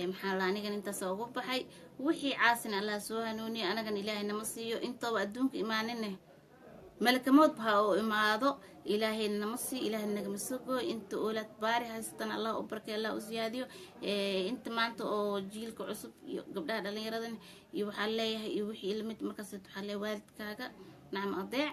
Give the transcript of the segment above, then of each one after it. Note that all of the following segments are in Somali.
محل أنا أنت سوق بحي وحي عاسن الله سوهنوني أنا كان إلهي نمسيو أنت وأدونك إيماننا ملك موت بها إماضو إلهي نمسي إلهي نجمسكو أنت أولاد باري هستن الله أبرك الله وزياديو أنت ما أنت أو جيلك عصب قبل هذا اللي يردن يوحليه يوحي المت مركز تحلي والد كاجا نعم أضيع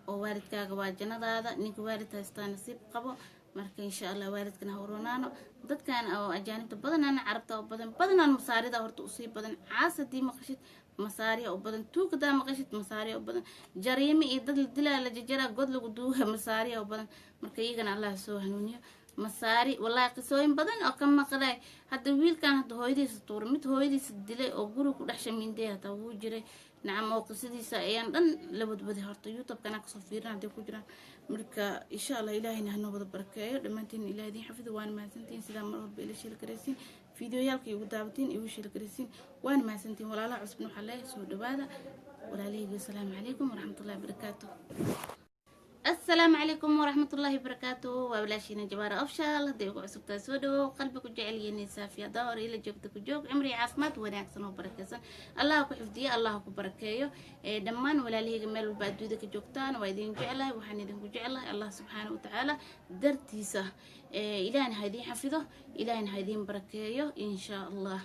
ووالد كاجا واجنا هذا نيك والد هستان نصيب قبو marka insha Allah waalidkana horonaano dadkan oo ajaanibta badan aan carabta oo badan aan masaarida horta u sii badan caasadii maqashid masaariya oo badan tuugada maqashid masaariya oo badan jariimi iyo dad dilaa la jajara god lagu duuha masaariya oo badan marka iyagana Allah soo hanuuniyo masaari wallahi qisooyin badan oo ka maqlay hadda wiilkan hadda hooyadiisa tuur mid hooyadiisa dilay oo guri ku dhaxshay mindee hata wuu jiray نعم وقصديسا أيام دن لابد بدي هرت يوتيوب كنا كصفيرنا عندي كوجرا مركا إن شاء الله إلهي نهنا وضب بركة لما تين إلهي دين حفظ وأنا ما سنتين سلام رب إلى شيل كريسين فيديو يالك يودابتين إيش شيل كريسين وأنا ما سنتين ولا لا عصب نحلاه سود بعد ولا ليه السلام عليكم ورحمة الله وبركاته السلام عليكم ورحمة الله وبركاته وبلاشين جبار أفشل ديوك عصب تسودو قلبك جعليني سافية دور إلى جوكتك جوك عمري عافمات وناكسن وبركسن الله كحفظي الله كبركيه دمان ولا ليه جمال بعد دودك جوكتان ويدين جعله وحنيدين جعله الله سبحانه وتعالى درتيسه إلهنا هيدين حفظه إلهنا هيدين بركيه إن شاء الله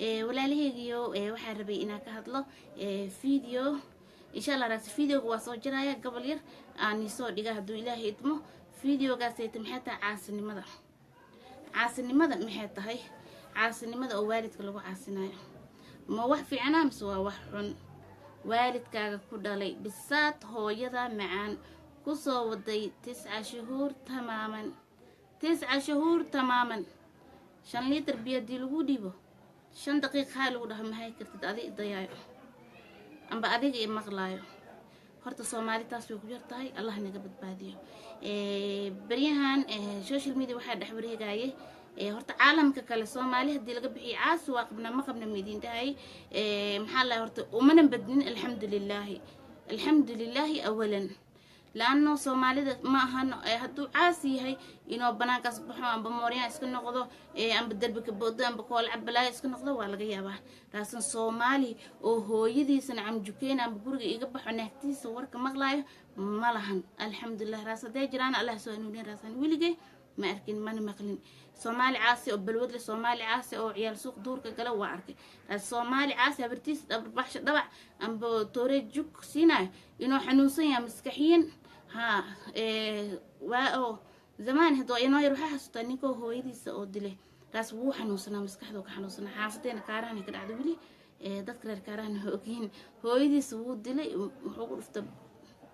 ولا ليه جيو وحربي إنك هذله فيديو إن شاء الله راس فيديو واسو جرايا قبل ير أني صور دقاه دو إلهي إتمو فيديو قاسي تمحيطة عاسني ماذا محيطة هاي عاسني ماذا أو والد كله عاسناي ما وح في عنام سوا وحن والد كاغا كودالي بالسات هو يدا معان كسو ودي 9 شهور تماما 9 شهور تماما 5 لتر بيدي لغو ديبو 5 دقيقة هاي لغو دهم هاي كرتد أذي ضيايو أم بعدين إيه مغلايو هرت الصومالي تاسوي كجرتاي الله نجبت باديو بريهان سوشيال ميديا واحد حبريه جايه هرت عالم ككل الصومالي هدي لقى بحي عاس واقبنا ما قبنا ميدين تاعي محل هرت ومن بدين الحمد لله أولا لأنه صومالي ما هن هدو عاسي هاي إنه بناك أصبحوا أم بموريا إسكن نقضوا أم بدربك بودو أم بقول عبلا إسكن نقضوا ولا جيابه لكن صومالي وهو يدي سن عم جوكين أم بقول يقبحوا نهتي صورك مغلاي ملهن الحمد لله راس ده جيران الله سوينوني راسن ولقي ما أركن ما نمقلين صومالي عاسي أو بالود صومالي عاسي أو عيال سوق دور كجلو وعركي الصومالي عاسي برتيس بحش دبع أم بتوري جوك سينا إنه حنوسية مسكحين ها واو زمان هدو إنه يروح حسطانيكو هو يدي سأود له راس وو حنوسنا مسكحدو كحنوسنا حافتين كارهني كده عدولي دكتور الكارهن هوكين هو يدي سأود له وحقول فت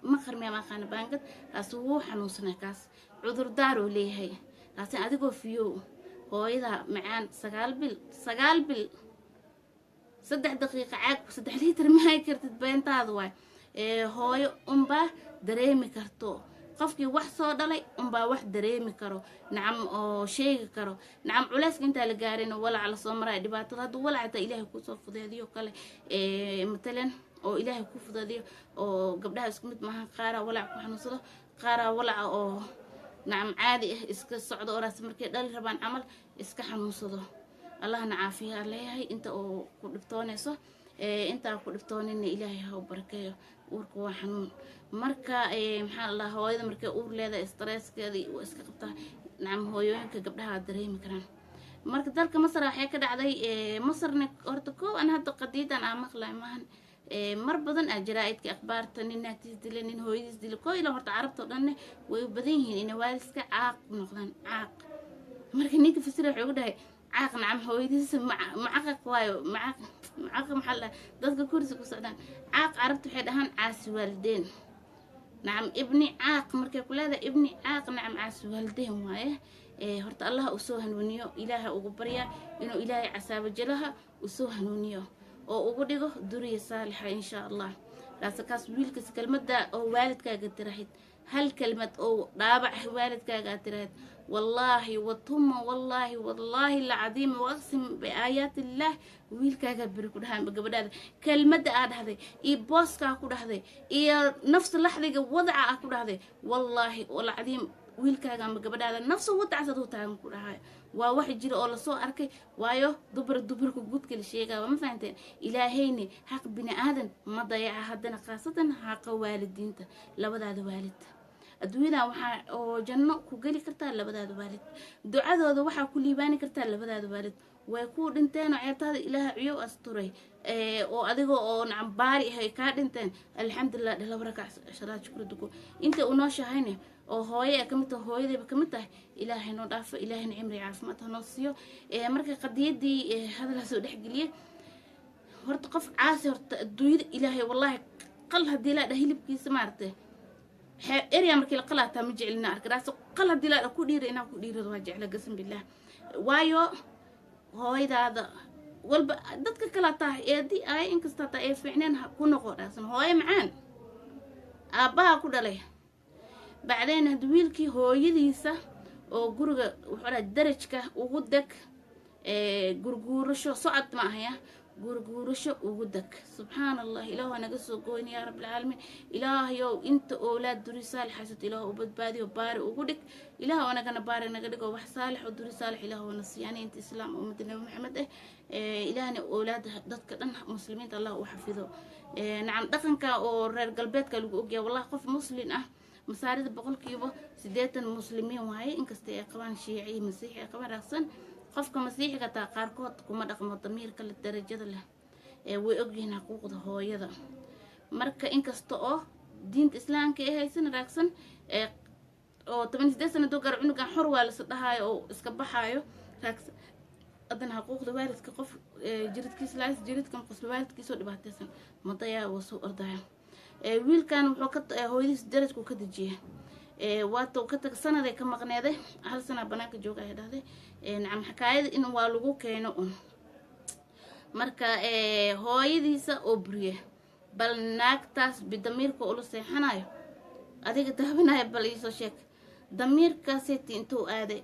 مخر ما خان بانقد راس وو حنوسنا كاس عذر دارو ليه هي راس أديكو فيو هو إذا معان سقال بال 3 دقيقة عاق 3 لتر ما هي كرت تبين تاضواي هوي أمبا دريمي كرتو قفكي wax soo dhalay unbaa wax dareemi karo nacam oo sheegi karo nacam culays inta la gaarin wala ala soo maray dhibaatada hadu wala ta ilaahay ku soo fudeediyo kale matalan oo ilaahay ku fudeediyo oo gabdhaha isku mid maahan qaara wala ku xanuunsado qaara wala oo nacam caadi iska socdo oo raas markay dhali rabaan amal iska xanuunsado allahna caafiya leeyahay inta oo ku dhibtoonayso inta ku dhibtoonina ilaahay ha barakeeyo uurku waa xanuun marka maxaa la hooyada markay uur leedahay stresskeeda oo iska qabta nacam hooyooyinka gabdhaha dareemi karaan marka dalka Masar waxay ka dhacday Masarna horta koow aan hadda qadiidan aan maqlay maahan mar badan ajraa'idka akhbaarta ninatiis dileen hooyadiis dilay koow ila horta carabta dhan way u badan yihiin in waalidka caaq noqdaan caaq marka ninka fasir wuxuu u dhahay caaq nacam hooyadiis macaq waayo macaq maxal dadka kursi ku socdaan caaq carabtu waxay dhahaan caasi waalideen نعم ابني عاق مركي كلها ابني عاق نعم عاس والدين وايه هرت الله وسوهن ونيو إله وقبريا إنه إله عساب جلها وسوهن ونيو أو وقديه دري صالحة إن شاء الله راس كاس ويلكس كلمة أو والد كاجت رحيت هل كلمة أو رابع والد كاجت رحيت والله وثم والله العظيم وأقسم بآيات الله ويل كاجت بركودها بقبل كلمة هذا بوس كاكود هذا نفس اللحظة وضع أكود هذا والله والعظيم wiilkaaga ama gabadhaada nafsu wadacasad u taagan ku dhahay waa wax jira oo lasoo arkay waayo dubarku gudka la sheegaa ma fahanteen ilaahayni xaq bini aadan ma dayaca haddana khaasatan xaqa waalidiinta labadaada waalid adduunyada waxaa oo janno ku geli kartaa labadaada waalid ducadooda waxaa ku liibaani kartaa labadaada waalid way ku dhinteen oo ceebtaada ilaaha ciyow asturay oo adiga oo nacam baari ah ay kaa dhinteen alxamdulilah dhala barakac salaad shukri duko inta uu noo shahayne oo hooyo ay kamid tahay hooyadayba kamid tahay ilaahay noo dhaafo ilaahayna cimri caafimaad ha noo siiyo marka qadiyadii hadalaa soo dhexgeliyay horta qof caasi horta adduunyada ilaahay wallaahi qal haddii laa dha hilibkiisa maaragtay erya markii la qalaataa ma jecelina arkadaas qal haddii laa dha ku dhiira inaa ku dhiirado waa jecla gasan billaah waayo hooyadaada walba dadka kala tahay eedii ay inkasta taa ay fiicneen ku noqo dhaasan hooyo macaan aabbaha ku dhalay bacdeen had wiilkii hooyadiisa oo guriga wuxuu darajka ugu dag gurguurasho socod ma ahaya gurguurasho ugu dag subxaanallah ilaahu naga soo gooyn yaa rabbil caalamiin ilaahayow inta oolaad duri saalix haysat ilaahu u badbaadiyo baari ugu dhig ilaahu anagana baari naga dhigo wax saalix oo duri saalix ilaahu na siiyaan inta islaam ummadda nabi maxamed ilaahna oolaad dadka dhan muslimiinta allah u xafido nacam dhaqanka oo reer galbeedka lagu ogyahay wallahi qof muslim ah masaarida boqolkiiba 80 muslimiin waaye inkasta ay qabaan shiici masiixi ay qabaan raacsan qofka masiixiga taa qaarkood kuma dhaqmo damiirka la darajada leh way ogyihiin xuquuqda hooyada marka inkasta oo diinta islaamka ay haysan raacsan oo 18 sano dogar cunugan xor waa la sadhahayo oo iska baxayo raacsan adan xuquuqda waalidka qof jiridkiisa laas jiridkan qosba waalidkiisa dhibaataysan madaya oo soo ordaya wiilkan wuxuu ka hooyadiis darajku ka dajiyay waato ka tag sanad ay ka maqneeday hal sana banaanka jooga ay dhahday nacam xakaayada in waa lagu keeno marka hooyadiisa oo buriye bal naagtaas bidamiirka ula seexanayo adiga daabanayo bal iisoo sheeg damiirkaasiti intuu aaday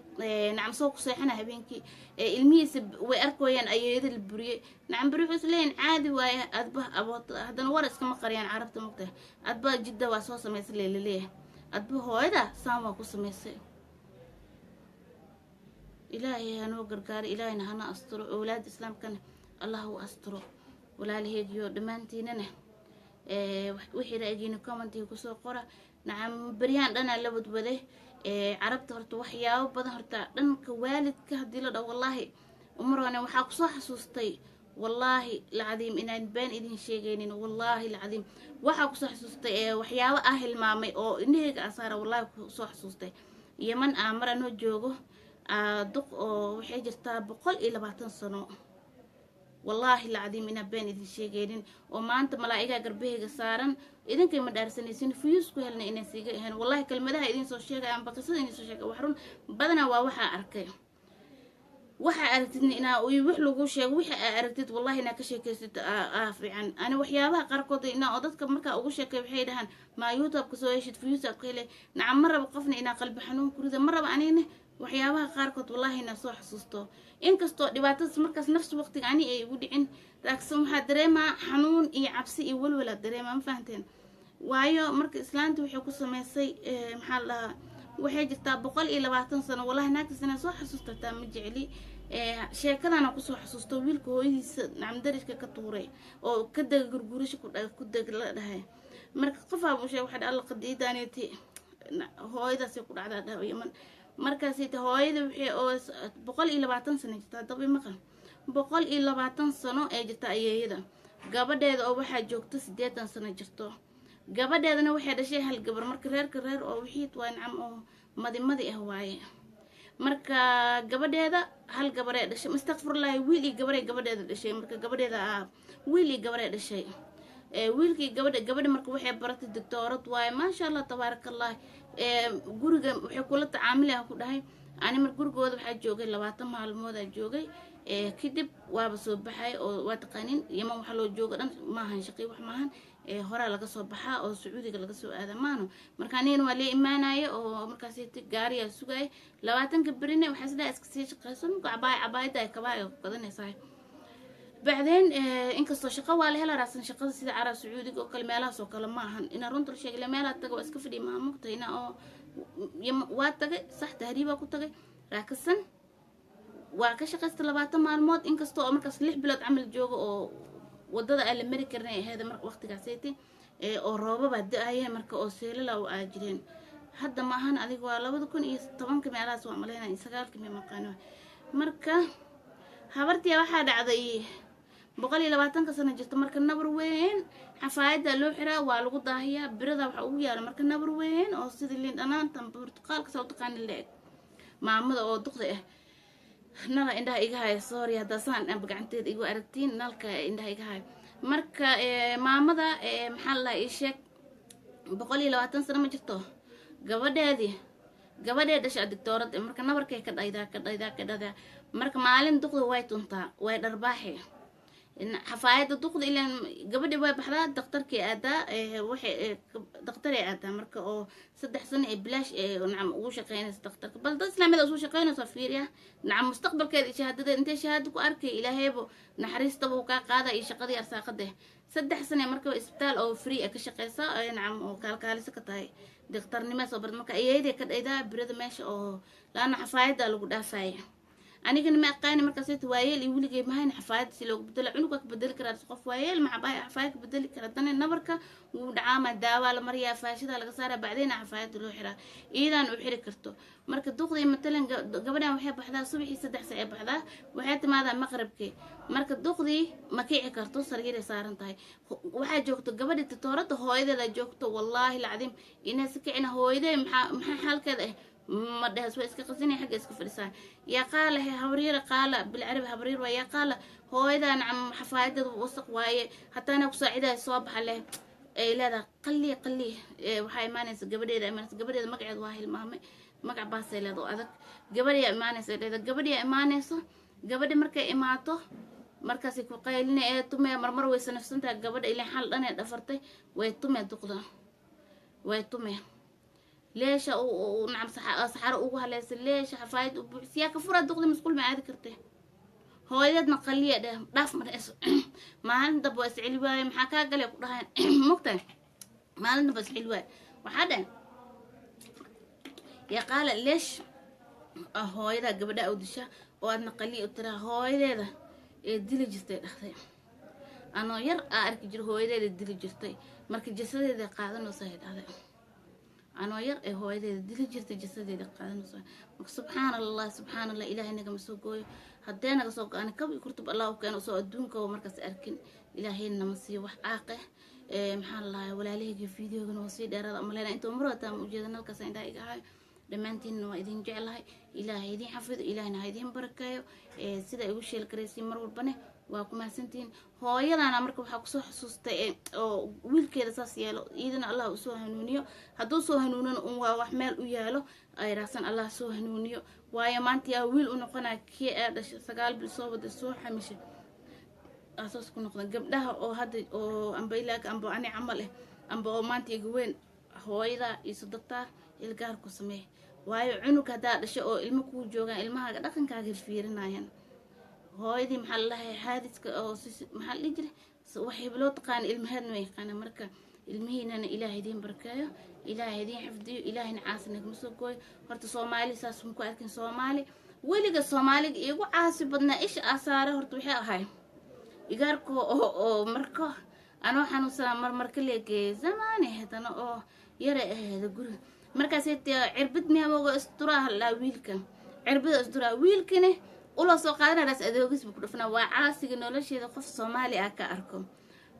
nacam soo ku seexana habeenkii ilmihiisa way arkooyaan ayeeda la buriyay nacam bari wuxuu isleeyahay caadi waaye adba abood haddana war iskama qariyaan carabta mugtahay adba jidda waa soo samaysay leeleeyahay adba hooyada saan waa ku samaysay ilaahay hanoo gargaaro ilaahayna hana asturo awlaad islaamkana allah u asturo walaalaheegiyo dhammaantiinana wixii ra'yigiina commentiga kusoo qora nacam baryahan dhanaa la wadwaday carabta horta waxyaabo badan horta dhanka waalidka haddii la dhaho wallaahi umarone waxaa kusoo xasuustay wallaahi lacadiim inaan been idin sheegaynin wallaahi lacadiim waxaa kusoo xasuustay waxyaabo ah hilmaamay oo indhahayga asaara wallaahi kusoo xasuustay yeman mara noo joogo duq oo waxay jirtaa 120 sano والله العظيم إنا بين إذن شيء وما أنت ملاعيقة قربيه قصارا إذن كي مدارسنيسين فيوسكو هلنا إنا سيقين والله كلمة ده إذن سوشيك عم بقصد إني سوشيك وحرون بدنا ووحا أركي وحا أركتني إنا ويوحلو قوشيك وحا أركتت والله إنا كشيكيست عن أنا وحيابها قاركوض إنا أضدك مركا أقوشيك بحيدهان ما يوتب كسويشت فيوسك كيلي نعم مرة بقفني إنا قلب حنون كريدة مرة بعنيني waxyaabaha qaarkood wallahi na soo xasuusto inkastoo dhibaatada markaas nafsi waqtiga ani ay ugu dhicin raagsan waxa dareemaa xanuun iyo cabsi iyo walwala dareemaa ma fahanteen waayo marka islaanta waxay ku sameysay maxaa la waxay jirtaa 120 sano wallahi naagtiisana soo xasuustaa ma jeceli sheekadana ku soo xasuusto wiilka hooyadiisa nacam dariska ka tuuray oo ka dag gurgurish ku dag la dhahay marka qof abu sheeg waxa alla qadiidaanati hooyadaas ku dhacdaa dhawayaman markaas ita hooyada wixii oo 120 sano jirta dab maqan 120 sano ay jirta ayeeyada gabadheeda oo waxa joogta 80 sano jirto gabadheedana waxay dhashay hal gabar marka reer oo wixii waa nacam oo madi ah waaye marka gabadheeda hal gabar ay dhashay mustaqfirullah wiili gabadheeda dhashay marka gabadheeda wiili gabar ay dhashay wiilkii gabadha marka waxay baratay doctorate waaye ma sha Allah tabarakallah guriga waxay kula tacaamilay ku dhahay ani mar gurigooda waxa joogay 20 maalmood aan joogay kadib waaba soo baxay oo waa taqaanin yama waxa loo joogo dhan ma ahan shaqay wax ma ahan hore laga soo baxaa oo Sacuudiga laga soo aada maano marka anina waa la iimaanay oo markaas gaariya sugay 20 birine waxa sida iska sii shaqaysan cabaayada ay kabaayo qadanaysaa بعدين إنك استشقى ولا هلا راسن شقة سيد عرب سعودي وكل مالها سو كل معهن إن رنت الشيء اللي مالها تجوا إسكفدي ما مقطعنا أو واتجي صح تهريبا كتجي راكسن وكشقست لبعض معلومات إن كستو أمرك صليح بلاد عمل جوجو أو وضد الأمريكا هذا مرق وقت قاسيتي أو روبا بدأ هي مرك أو سيل لو أجرين حتى ما هن أذيك ولا بدكون طبعا كم على سوى ملينا إنسقال كم مقانو مركا habartii waxaa dhacday 120 sano jirta marka nabar weyn xafaayada loo xiraa waa lagu daahiyaa birada waxa ugu yaala marka nabar weyn oo sidii liin dhanaanta Portugalka soo taqaan leeg maamada oo duqda ah nala indhaha iga hay sorry hada saan aan gacanteed igu aragtiin nalka indhaha iga hay marka maamada maxaa la ii sheeg 120 sano ma jirto gabadheeda dhashay doctorad marka nabarkay ka dhaydaa marka maalin duqda way tuntaa way dharbaaxay in xafaayada duqda ilaan gabadhi way baxdaa dhakhtarkii aadaa waxay dhakhtaray aadaa marka oo 3 sano ee bilaash nacam ugu shaqeynaysa dhakhtarka bal dad islaamada ugu shaqeynaysa fiiriya nacam mustaqbalkeeda shahaadada intee shahaado ku arkay ilaahaybo naxariista buu ka qaadaa iyo shaqadii arsaaqada 3 sano marka isbitaal oo free ka shaqeysa nacam oo kaalkaalisa ka tahay dhakhtarnimo soo bar marka iyada ka dhaydaa birada meesha oo laana xafaayada lagu dhaafay aniga ma aqaan marka sayt waayeel iyo wiligay ma hayn xafaayad si loo bedelo cunuga ka bedeli karaa qof waayeel ma xafaayad ka bedeli kara tan nabarka uu dhacaama daawa la mariyaa faashida laga saara bacdina xafaayad loo xiraa iidan u xiri karto marka duqday matalan gabadhan waxay baxdaa subaxii 3 saac baxdaa waxay timaadaa maqribkii marka duqdii ma kici karto sariiray saaran tahay waxa joogto gabadhii tatoorada hooyadeeda joogto wallahi lacdim inay sikicina hooyaday maxaa xalkeeda ما ده سوى إسك قصيني حق إسك فرسان يا قال هي هورير قال بالعربي هورير ويا قال هو إذا نعم حفايده وثق واي حتى أنا بساعدها الصباح عليه إيه لا ده قلي وحي مانس قبل إذا مقعد واهي المهم مقعد باس إلى ذو أذك قبل يا مانس إذا قبل يا مانس قبل مركز إماته مركز يكون قايلنا إيه تومي مرمر ويسنفسنتها قبل إلى حال أنا دفرته ويتومي تقضى ويتومي ليش ونعم صحراء أوها ليش حفايد سياق فرد دقدي مسقول ما عاد كرته هو يد نقليه ده ضاف مرئيس ما عنده بس علوي محاكا قال يقولها مقتنع ما عنده بس علوي وحدا يا قال ليش هو يد قبل أودشة وأنا نقليه ترى هو يد الدل جستي أختي أنا ير أركج هو يد الدل جستي مركز جسدي ده قاعد نصيد هذا أنا ير هو إذا دل جرت جسدي دقان سبحان الله إلهي نجم سوقي هدينا سوق أنا كبي كرتب الله وكان سوق الدنيا ومركز أركن إلهي نمسي وحقه محل الله ولا ليه فيديو كانوا وصيد أراد أملنا أنتم مرات وجدنا الكسين ده إجاي لما أنتين وإذن جعلها إلهي دين حفظ إلهي نهايدين بركايو سيدا يوشي الكريسي مرور بني وكما سنتين هويدا أنا مركب حقصو حسوستي أو ويل كده ساسيالو إذن الله سو هنونيو هدو سو هنونن وحمل ويالو أي راسن الله سو هنونيو ويا مانتي ويل ونقنا كي أدش سقال بالصوب السو حمشي أساس كنا قلنا قبلها أو هذا أو أم بيلاك أم بعني عمله أم بو مانتي جوين هويدا يصدقتا الجار كسمه ويا عنو كذا الشيء أو المكو جوجا المها لكن كاجر فيرنا هنا هايدي محلها حادث أو محل يجري وحي بلو تقان المهد ويقان مركا المهين أنا إلهي دين بركايا إلهي دين حفظي إلهي نعاسنك مسوكوي هرت صومالي ساسهم كواركين صومالي ولقى الصومالي يقو عاسي بدنا إيش أساره هرت وحي هاي يقاركو أو مركا أنا وحنوسا مركليك زماني هتنا أو يرى هذا قول مركا سيتي عربتني أبغى استراها لا ويلكن عربت استراها ويلكنه ولا سوق أنا ناس أدوقس بكرفنا وعاسق إنه ليش إذا قف صومالي أكاركم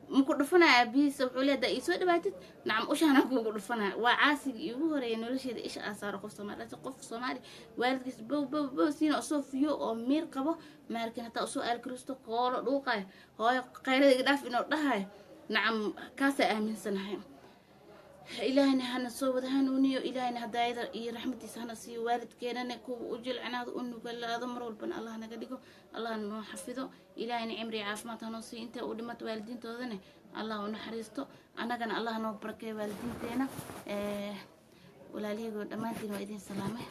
مكرفنا أبي سبعولة دا يسوي دبعتت نعم وش أنا بكرفنا وعاسق يوهر إنه ليش إذا إيش أثار قف صومالي قف صومالي وارد كيس بو سين أصوف يو أو مير قبه ما لكن حتى أصوف الكريستو قارة روقة هاي قيرة يقدر إنه ده نعم كاسة أمين سنة إلهنا هنا صوب هنوني إلهنا هدايا رحمتي سهنا سي والد كينا نكو وجل عناد أنو قال هذا مرة والبن الله نقديكو الله نحفظه إلهنا عمري عافمات هنوسي أنت ودمت والدين تودني الله نحرسته أنا كان الله نبركه والدين تينا ولا ليه قد أمانتين وإذن سلامه